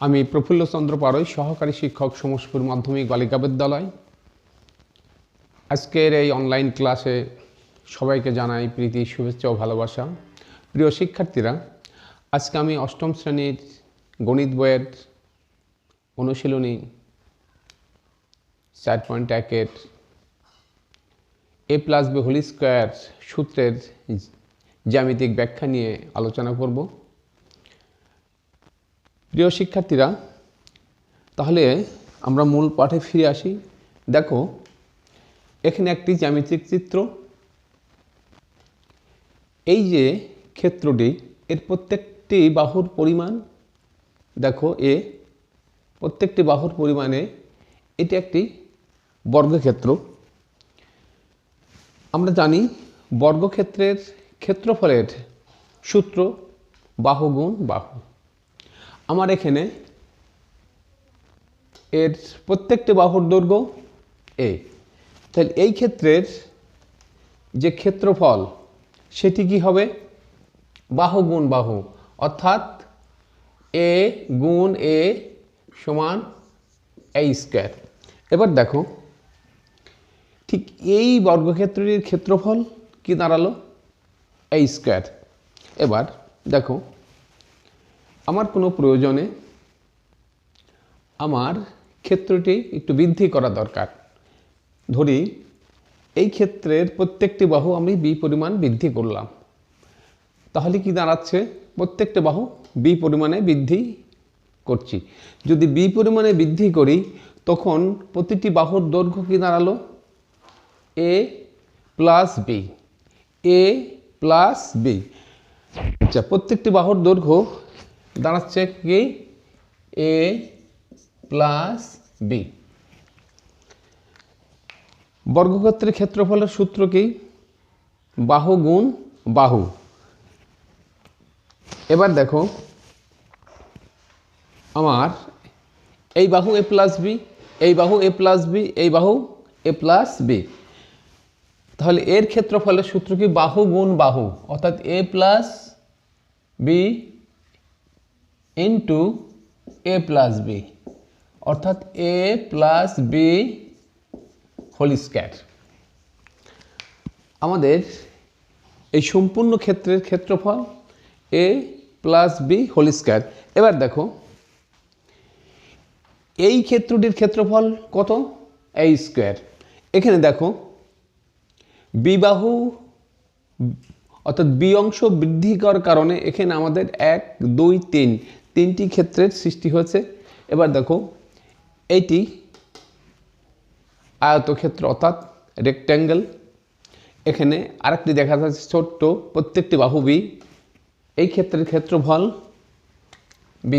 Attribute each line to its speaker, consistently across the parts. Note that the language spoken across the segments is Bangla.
Speaker 1: আমি প্রফুল্লচন্দ্র পারই, সহকারী শিক্ষক, সমসপুর মাধ্যমিক বালিকা বিদ্যালয়। আজকের এই অনলাইন ক্লাসে সবাইকে জানাই প্রীতি, শুভেচ্ছা ও ভালোবাসা। প্রিয় শিক্ষার্থীরা, আজকে আমি অষ্টম শ্রেণীর গণিত বইয়ের অনুশীলনী 4.1-এর a+b² সূত্রের জ্যামিতিক ব্যাখ্যা নিয়ে আলোচনা করব। প্রিয় শিক্ষার্থীরা, তাহলে আমরা মূল পাঠে ফিরে আসি। দেখো, এখানে একটি জ্যামিতিক চিত্র। এই যে ক্ষেত্রটি, এর প্রত্যেকটি বাহুর পরিমাণ দেখো এ, প্রত্যেকটি বাহুর পরিমাণে এটি একটি বর্গক্ষেত্র। আমরা জানি বর্গক্ষেত্রের ক্ষেত্রফলের সূত্র বাহু গুণ বাহু। আমার এখানে এর প্রত্যেকটি বাহুর দৈর্ঘ্য এ, তাহলে এই ক্ষেত্রের যে ক্ষেত্রফল সেটি কি হবে? বাহু গুণ বাহু, অর্থাৎ এ গুণ এ সমান a²। এবার দেখো, ঠিক এই বর্গক্ষেত্রটির ক্ষেত্রফল কি দাঁড়ালো? a²। এবার দেখো, আমার কোনো প্রয়োজনে আমার ক্ষেত্রটি একটু বৃদ্ধি করা দরকার। ধরি এই ক্ষেত্রের প্রত্যেকটি বাহু আমি b পরিমাণ বৃদ্ধি করলাম, তাহলে কি দাঁড়াচ্ছে? প্রত্যেকটি বাহু b পরিমাণে বৃদ্ধি করছি। যদি b পরিমাণে বৃদ্ধি করি, তখন প্রতিটি বাহুর দৈর্ঘ্য কি দাঁড়ালো? a+b, a+b। আচ্ছা, প্রত্যেকটি বাহুর দৈর্ঘ্য দাঁড়াচ্ছে কি? a+b। বর্গক্ষেত্রের ক্ষেত্রফলের সূত্র কি? বাহু গুণ বাহু। এবার দেখো, আমার এই বাহু a+b, এই বাহু a+b, এই বাহু a+b। তাহলে এর ক্ষেত্রফলের সূত্র কি? বাহু গুণ বাহু, অর্থাৎ a+b ইন্টু a+b, অর্থাৎ a+b হোল²। আমাদের এই সম্পূর্ণ ক্ষেত্রের ক্ষেত্রফল a+b হোল²। এবার দেখো, এই ক্ষেত্রটির ক্ষেত্রফল কত? a²। এখানে দেখো, বি বাহু অর্থাৎ বি অংশ বৃদ্ধি করার কারণে এখানে আমাদের 1, 2, 3 তিনটি ক্ষেত্রের সৃষ্টি হয়েছে। এবার দেখো, এইটি আয়তক্ষেত্র অর্থাৎ রেক্ট্যাঙ্গেল। এখানে আরেকটি দেখা যাচ্ছে ছোট্ট, প্রত্যেকটি বাহু বি। এই ক্ষেত্রের ক্ষেত্রফল b²।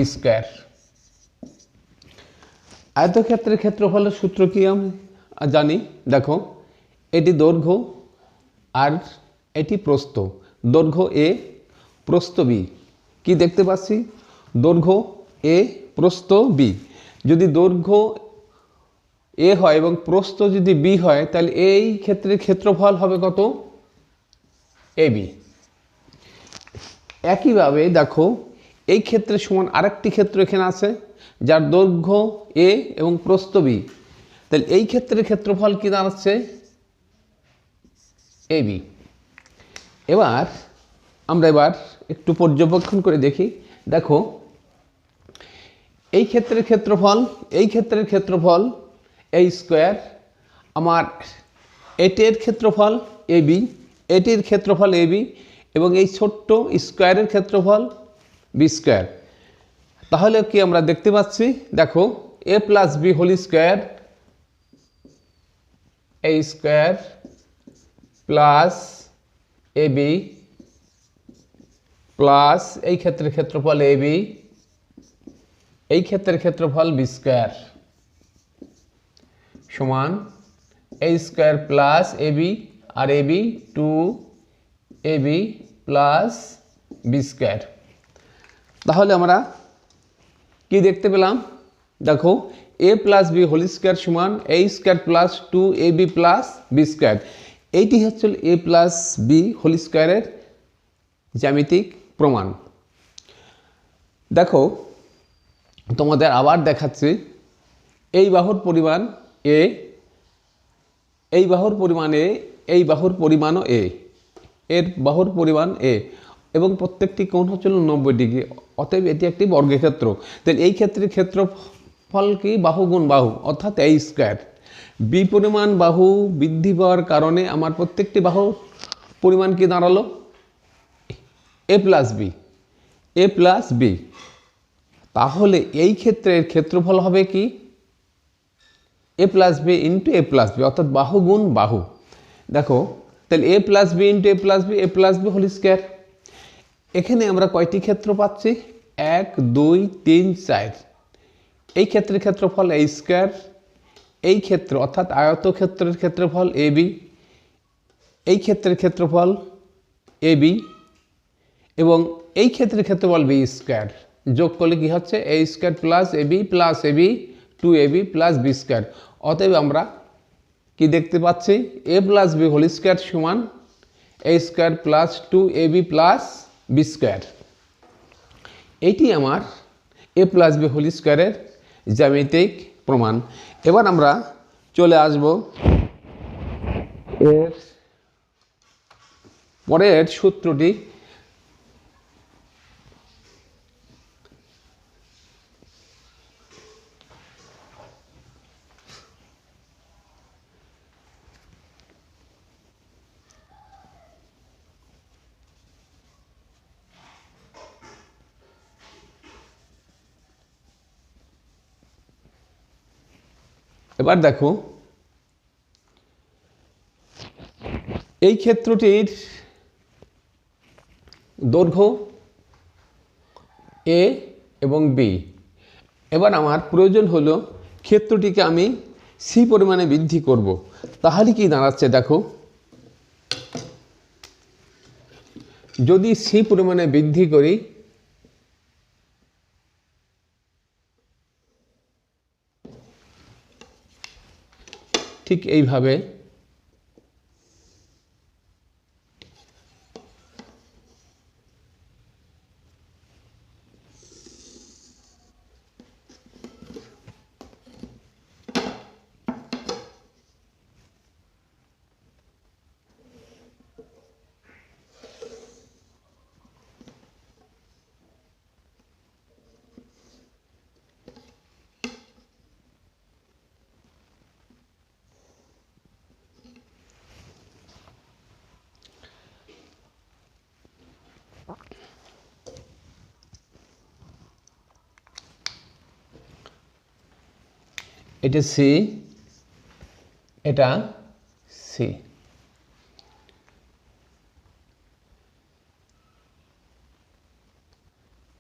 Speaker 1: আয়তক্ষেত্রের ক্ষেত্রফলের সূত্র কি আমি জানি? দেখো, এটি দৈর্ঘ্য আর এটি প্রস্থ। দৈর্ঘ্য এ, প্রস্থ বি। কি দেখতে পাচ্ছি? দৈর্ঘ্য এ, প্রস্থ বি। যদি দৈর্ঘ্য এ হয় এবং প্রস্থ যদি বি হয়, তাহলে এই ক্ষেত্রের ক্ষেত্রফল হবে কত? ab। একইভাবে দেখো, এই ক্ষেত্রের সমান আরেকটি ক্ষেত্র এখানে আছে, যার দৈর্ঘ্য এ এবং প্রস্থ বি। তাহলে এই ক্ষেত্রের ক্ষেত্রফল কি দাঁড়াচ্ছে? ab। এবার আমরা একটু পর্যবেক্ষণ করে দেখি। দেখো, এই ক্ষেত্রের ক্ষেত্রফল a²। আমার এটির ক্ষেত্রফল ab, এটির ক্ষেত্রফল ab, এবং এই ছোট্ট স্কোয়ারের ক্ষেত্রফল b²। তাহলে কি আমরা দেখতে পাচ্ছি? দেখো, a+b হোল² a² plus ab plus এই ক্ষেত্রের ক্ষেত্রফল ab, এই ক্ষেত্রের ক্ষেত্রফল b² সমান a² প্লাস ab, আর ab 2ab প্লাস b²। তাহলে আমরা কি দেখতে পেলাম? দেখো, a+b হোল² সমান a² plus 2ab plus b²। এইটি হচ্ছে a+b হোল² জ্যামিতিক প্রমাণ। দেখো, তোমাদের আবার দেখাচ্ছি, এই বাহুর পরিমাণ এ, এই বাহুর পরিমাণ এ, এই বাহুর পরিমাণও এ, এর বাহুর পরিমাণ এ, এবং প্রত্যেকটি কোণ হচ্ছিল 90 ডিগ্রি। অতএব এটি একটি বর্গক্ষেত্র। তাহলে এই ক্ষেত্রের ক্ষেত্রফল কি? বাহু গুণ বাহু, অর্থাৎ এ স্কোয়ার। বি পরিমাণ বাহু বৃদ্ধি পাওয়ার কারণে আমার প্রত্যেকটি বাহুর পরিমাণ কি দাঁড়ালো? এ প্লাস বি, এ প্লাস বি। তাহলে এই ক্ষেত্রের ক্ষেত্রফল হবে কি? এ প্লাস বি ইন্টু এ প্লাস বি, অর্থাৎ বাহু গুণ বাহু। দেখো তাহলে এ প্লাস বি ইন্টু এ প্লাস বি হোল স্কোয়ার। এখানে আমরা কয়টি ক্ষেত্র পাচ্ছি? 1 2 3 4। এই ক্ষেত্রের ক্ষেত্রফল এ স্কোয়ার। এই ক্ষেত্র অর্থাৎ আয়তক্ষেত্রের ক্ষেত্রফল এ বি, এই ক্ষেত্রের ক্ষেত্রফল এ বি, এবং এই ক্ষেত্রের ক্ষেত্রফল বি স্কোয়ার। যোগ করলে কি হচ্ছে? A square plus a b 2ab plus b square. অতএব আমরা কি দেখতে পাচ্ছি? A plus b whole square সমান a square plus 2ab plus b square. এটি আমার এ প্লাস বি হোল স্কোয়ারের জ্যামিতিক প্রমাণ। এবার আমরা চলে আসব এর পরের সূত্রটি। এবার দেখো, এই ক্ষেত্রটির দৈর্ঘ্য এ এবং বি। এবার আমার প্রয়োজন হলো ক্ষেত্রটিকে আমি সি পরিমাণে বৃদ্ধি করব। তাহলে কি দাঁড়াচ্ছে? দেখো, যদি সি পরিমাণে বৃদ্ধি করি, ঠিক এইভাবে এটা সি, এটা সি।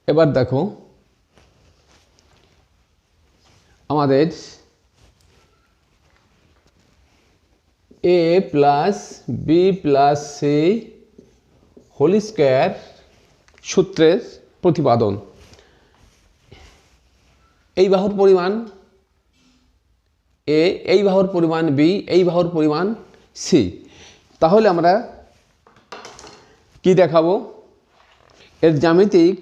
Speaker 1: এবার দেখো, আমাদের a plus b plus c whole square সূত্রের প্রতিপাদন। এই বাহুর পরিমাণ এ, এই বাহুর পরিমাণ বি, এই বাহুর পরিমাণ সি। তাহলে আমরা কি দেখাবো? এর জ্যামিতিক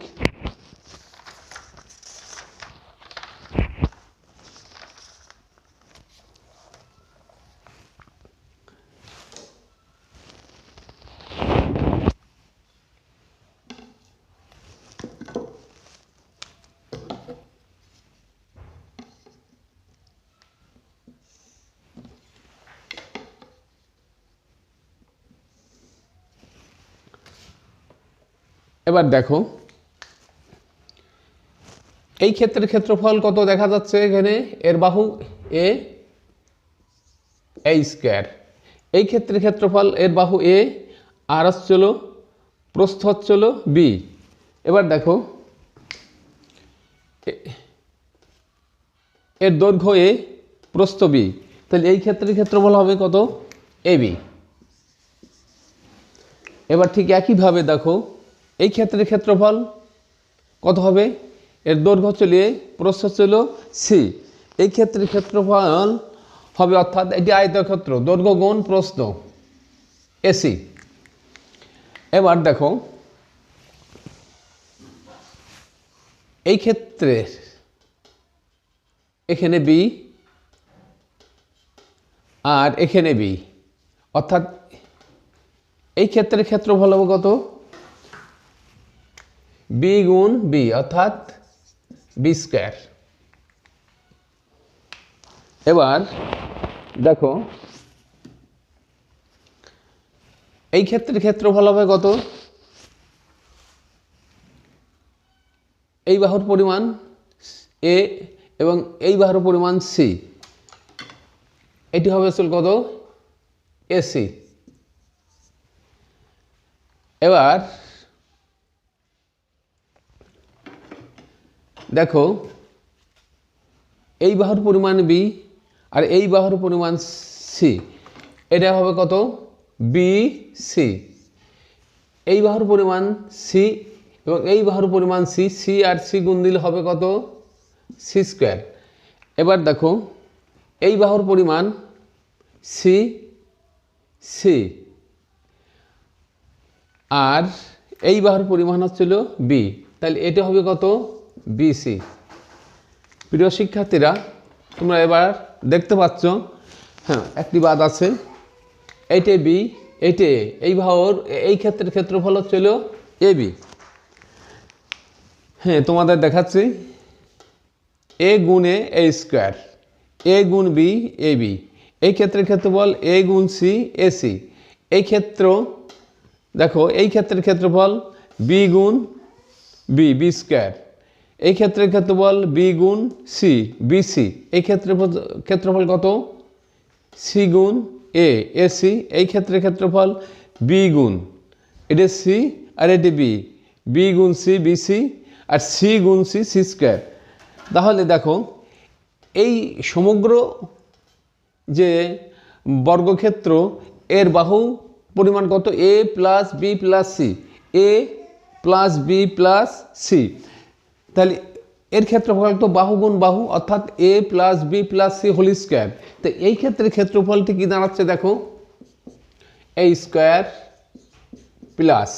Speaker 1: এবার দেখো, এই ক্ষেত্রের ক্ষেত্রফল কত দেখা যাচ্ছে? এখানে এর বাহু এ, এ স্কোয়ার। এই ক্ষেত্রের ক্ষেত্রফল এর বাহু এ, আর হচ্ছিল প্রস্থ হচ্ছিল বি। এবার দেখো, এর দৈর্ঘ্য এ, প্রস্থ বি। তাহলে এই ক্ষেত্রের ক্ষেত্রফল হবে কত? A B. এবার ঠিক একইভাবে দেখো, এই ক্ষেত্রের ক্ষেত্রফল কত হবে? এর দৈর্ঘ্য হচ্ছিল এ, প্রস্থ হচ্ছিল সি। এই ক্ষেত্রের ক্ষেত্রফল হবে, অর্থাৎ এটি আয়তক্ষেত্র, দৈর্ঘ্য গুণ প্রস্থ এসি। এবার দেখো, এই ক্ষেত্রে এখানে বি আর এখানে বি, অর্থাৎ এই ক্ষেত্রের ক্ষেত্রফল হবে কত? বি গুণ বি, অর্থাৎ বি স্কয়ার। এবার দেখো এই ক্ষেত্রের ক্ষেত্রফল হবে কত? এই বাহুর পরিমাণ এ এবং এই বাহুর পরিমাণ সি, এটি হবে আসলে কত? এসি। এবার দেখো এই বাহুর পরিমাণ বি আর এই বাহুর পরিমাণ সি, এটা হবে কত? B C. এই বাহুর পরিমাণ সি এবং এই বাহুর পরিমাণ সি, সি আর সি গুণ দিলে হবে কত? C square. এবার দেখো এই বাহুর পরিমাণ সি সি আর এই বাহুর পরিমাণ হচ্ছিল বি, তাহলে এটা হবে কত? বিসি। প্রিয় শিক্ষার্থীরা, তোমরা এবার দেখতে পাচ্ছ, হ্যাঁ একটি বাদ আছে, এইটে বি এইটে এ, এই বাহুর এই ক্ষেত্রের ক্ষেত্রফল হচ্ছিল এ বি। হ্যাঁ তোমাদের দেখাচ্ছি, এ গুণে এ স্কোয়ার, এ গুণ বি এ বি, এই ক্ষেত্রের ক্ষেত্রফল এ গুণ সি এ সি। এই ক্ষেত্র দেখো এই ক্ষেত্রের ক্ষেত্রফল বি গুণ বি বি স্কোয়ার, এই ক্ষেত্রের ক্ষেত্রফল বি গুণ সি বি সি। এই ক্ষেত্রফল কত? সি গুণ এ এ সি। এই ক্ষেত্রের ক্ষেত্রফল বি গুণ, এটা সি আর এটি বি, বি গুণ সি বি সি আর সি গুণ সি সি স্কোয়ার। তাহলে দেখো এই সমগ্র যে বর্গক্ষেত্র এর বাহু পরিমাণ কত? A plus b plus c, a plus b plus c. তাহলে এর ক্ষেত্রফল তো বাহু গুণ বাহু, অর্থাৎ a plus b plus c whole square. তো এই ক্ষেত্রে ক্ষেত্রফলটি কি দাঁড়াচ্ছে? দেখো a square plus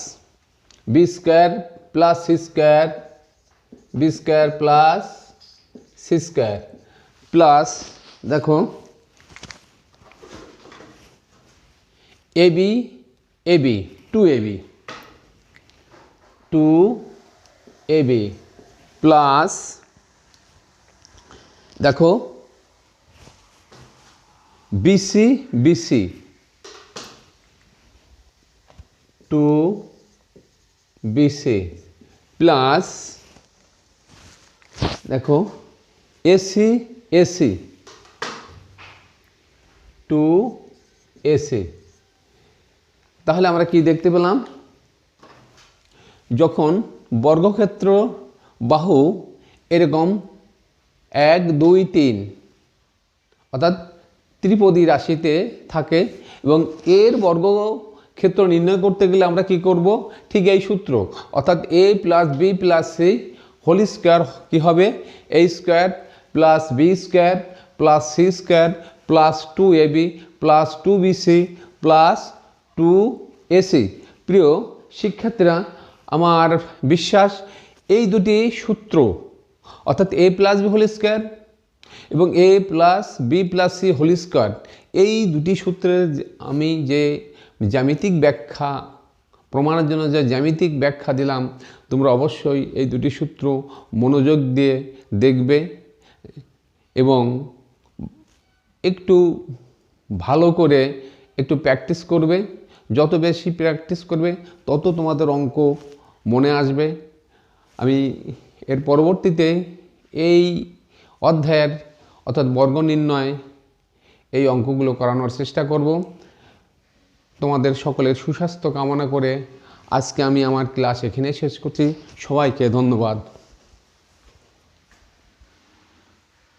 Speaker 1: b square plus c square, b square plus c square plus দেখো ab ab two ab two ab plus দেখো bc bc two bc plus দেখো এসি এসি টু এসি। তাহলে আমরা কি দেখতে পেলাম? যখন বর্গক্ষেত্র বাহু এরকম 1 2 3 অর্থাৎ ত্রিপদী রাশিতে থাকে এবং এর বর্গক্ষেত্র নির্ণয় করতে গেলে আমরা কি করব? ঠিক এই সূত্র, অর্থাৎ a plus b plus c whole square কি হবে? A square plus b square plus c square plus 2ab plus 2bc plus 2ac। প্রিয় শিক্ষার্থীরা, আমার বিশ্বাস এই দুটি সূত্র অর্থাৎ a plus b whole square এবং a plus b plus c whole square, এই দুটি সূত্রের আমি যে জ্যামিতিক ব্যাখ্যা প্রমাণের জন্য যে জ্যামিতিক ব্যাখ্যা দিলাম, তোমরা অবশ্যই এই দুটি সূত্র মনোযোগ দিয়ে দেখবে এবং একটু ভালো করে একটু প্র্যাকটিস করবে। যত বেশি প্র্যাকটিস করবে তত তোমাদের অঙ্ক মনে আসবে। আমি এর পরবর্তীতে এই অধ্যায়ের অর্থাৎ বর্গ নির্ণয় এই অঙ্কগুলো করানোর চেষ্টা করব। তোমাদের সকলের সুস্বাস্থ্য কামনা করে আজকে আমি আমার ক্লাস এখানে শেষ করছি। সবাইকে ধন্যবাদ।